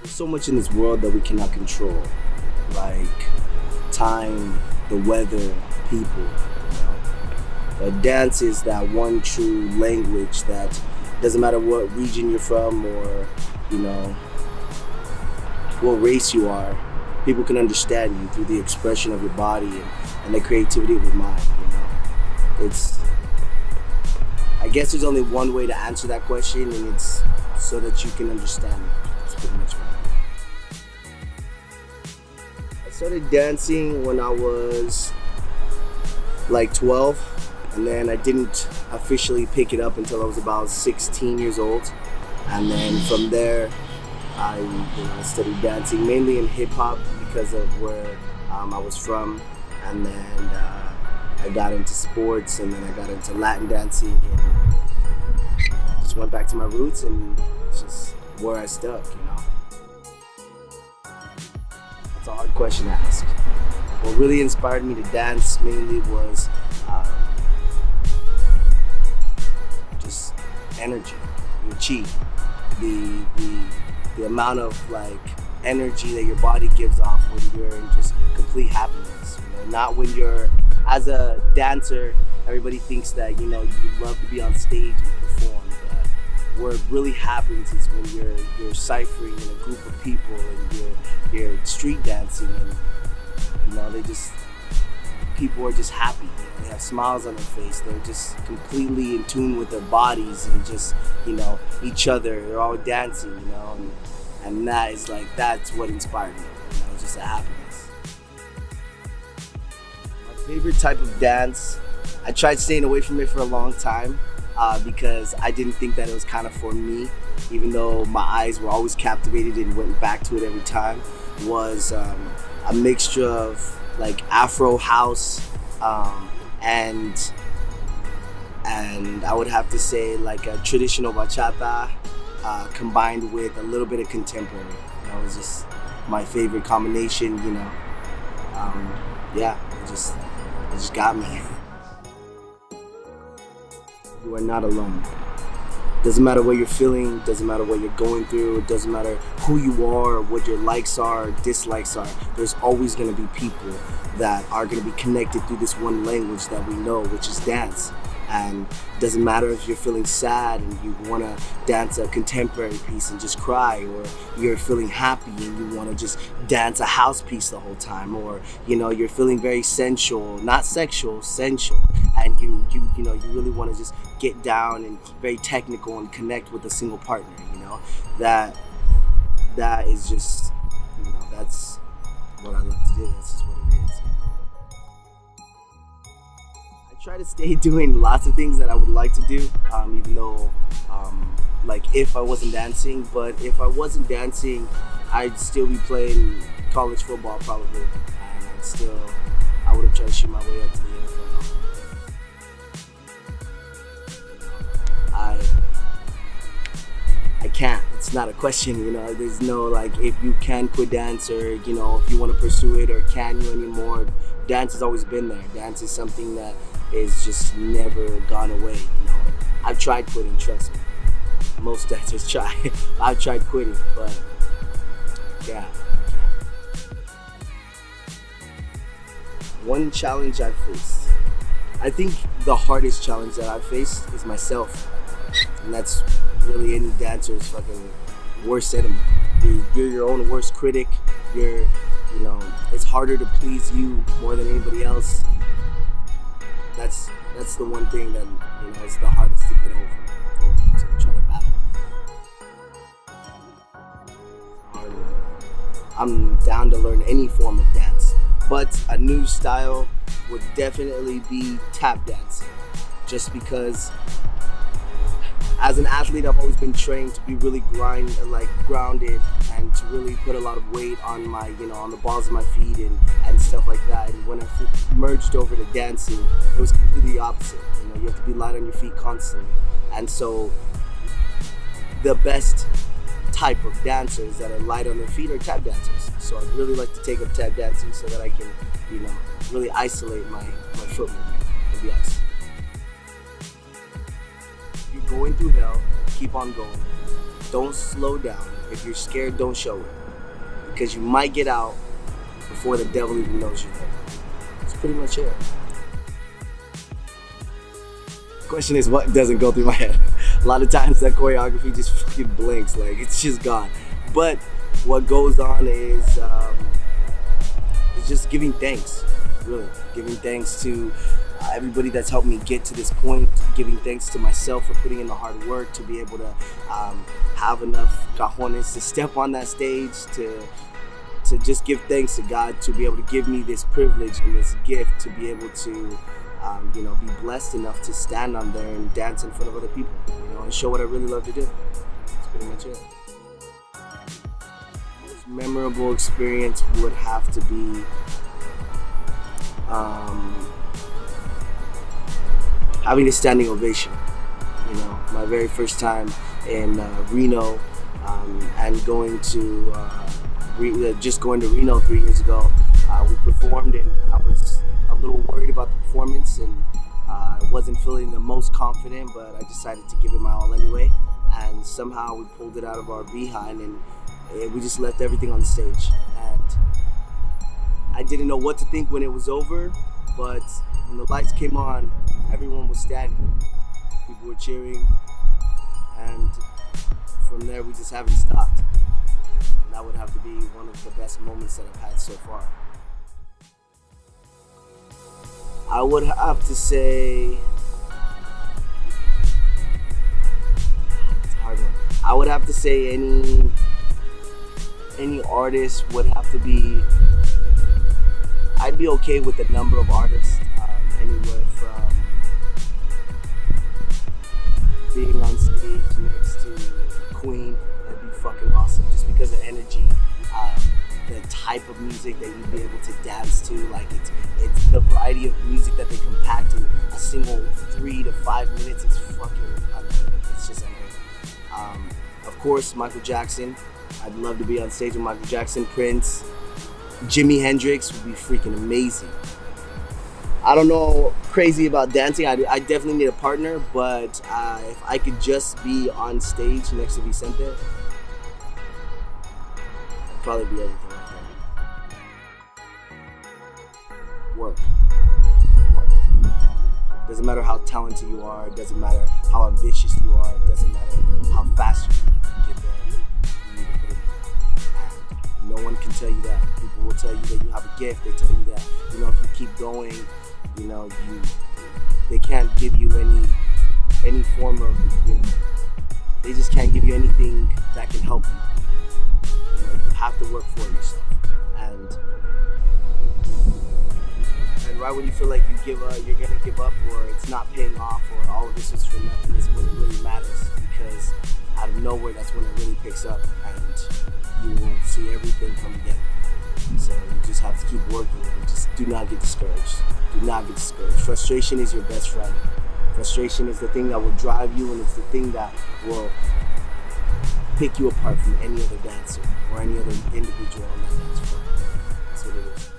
There's so much in this world that we cannot control, like time, the weather, people. But dance is that one true language that doesn't matter what region you're from or, you know, what race you are, people can understand you through the expression of your body and the creativity of your mind, I guess there's only one way to answer that question, and it's so that you can understand it. That's pretty much right. I started dancing when I was like 12, and then I didn't officially pick it up until I was about 16 years old. And then from there, I studied dancing mainly in hip hop because of where I was from, and then I got into sports, and then I got into Latin dancing, and just went back to my roots, and it's just where I stuck. It's a hard question to ask. What really inspired me to dance mainly was just energy, your chi, the amount of like energy that your body gives off when you're in just complete happiness. Not when you're, as a dancer, everybody thinks that you love to be on stage and perform, but where it really happens is when you're ciphering in a group of people and you're street dancing, and people are just happy. They have smiles on their face. They're just completely in tune with their bodies and just each other. They're all dancing, and that's what inspired me. Just a happiness. My favorite type of dance, I tried staying away from it for a long time because I didn't think that it was kind of for me, even though my eyes were always captivated and went back to it every time, was a mixture of like Afro house and I would have to say like a traditional bachata combined with a little bit of contemporary. That was just my favorite combination. It just got me. You are not alone. Doesn't matter what you're feeling, doesn't matter what you're going through, it doesn't matter who you are or what your likes are or dislikes are. There's always going to be people that are going to be connected through this one language that we know, which is dance. And it doesn't matter if you're feeling sad and you want to dance a contemporary piece and just cry, or you're feeling happy and you want to just dance a house piece the whole time, or you're feeling very sensual, not sexual, sensual, and you really want to just get down and very technical and connect with a single partner. That is just that's what I love to do. That's just what it is. I try to stay doing lots of things that I would like to do, even though like if I wasn't dancing. But if I wasn't dancing, I'd still be playing college football probably, and I would have tried to shoot my way up to the NFL. I can't. It's not a question, There's no like if you can quit dance, or if you want to pursue it, or can you anymore. Dance has always been there. Dance is something that is just never gone away. I've tried quitting, trust me. Most dancers try. I've tried quitting, but yeah. One challenge I've faced. I think the hardest challenge that I've faced is myself. And that's really any dancer's fucking worst enemy. You're your own worst critic. It's harder to please you more than anybody else. That's the one thing that is the hardest to get over, or to try to battle. I'm down to learn any form of dance, but a new style would definitely be tap dancing, just because as an athlete, I've always been trained to be really grounded, and to really put a lot of weight on my, on the balls of my feet and stuff like that. And when I merged over to dancing, it was completely opposite. You have to be light on your feet constantly. And so the best type of dancers that are light on their feet are tap dancers. So I'd really like to take up tap dancing so that I can, really isolate my foot movement and be isolated. You're going through hell, keep on going. Don't slow down. If you're scared, don't show it, because you might get out before the devil even knows you're there. That's pretty much it. Question is, what doesn't go through my head? A lot of times that choreography just fucking blinks, like it's just gone. But what goes on is just giving thanks, really. Giving thanks to everybody that's helped me get to this point, giving thanks to myself for putting in the hard work to be able to have enough cajones to step on that stage, to just give thanks to God to be able to give me this privilege and this gift to be able to be blessed enough to stand on there and dance in front of other people, and show what I really love to do. That's pretty much it. Most memorable experience would have to be having a standing ovation. My very first time in Reno, and going to Reno 3 years ago. We performed, and I was a little worried about the performance, and I wasn't feeling the most confident, but I decided to give it my all anyway, and somehow we pulled it out of our behind, and we just left everything on the stage. And I didn't know what to think when it was over, but when the lights came on, everyone was standing. People were cheering, and from there we just haven't stopped. And that would have to be one of the best moments that I've had so far. I would have to say, it's a hard one. I would have to say any artist would have to be, I'd be okay with the number of artists, anywhere from being on stage next to Queen. That'd be fucking awesome, just because of energy, the type of music that you'd be able to dance to. Like it's the variety of music that they compact in a single 3 to 5 minutes. It's fucking unheard of. It's just unheard of. Of course, Michael Jackson. I'd love to be on stage with Michael Jackson. Prince, Jimi Hendrix would be freaking amazing. I don't know crazy about dancing. I definitely need a partner, but if I could just be on stage next to Vicente, it'd probably be everything right there. Work. Doesn't matter how talented you are. It doesn't matter how ambitious you are. It doesn't matter how fast you can get there. You need to put it in. And no one can tell you that. People will tell you that you have a gift. They tell you that, if you keep going, they can't give you any form of, they just can't give you anything that can help you. You have to work for yourself. And right when you feel like you're gonna give up, or it's not paying off, or all of this was for nothing, is when it really matters, because out of nowhere, that's when it really picks up, and you will see everything come together. So you just have to keep working, and just do not get discouraged. Do not get discouraged. Frustration is your best friend. Frustration is the thing that will drive you, and it's the thing that will pick you apart from any other dancer or any other individual on that dance floor. That's what it is.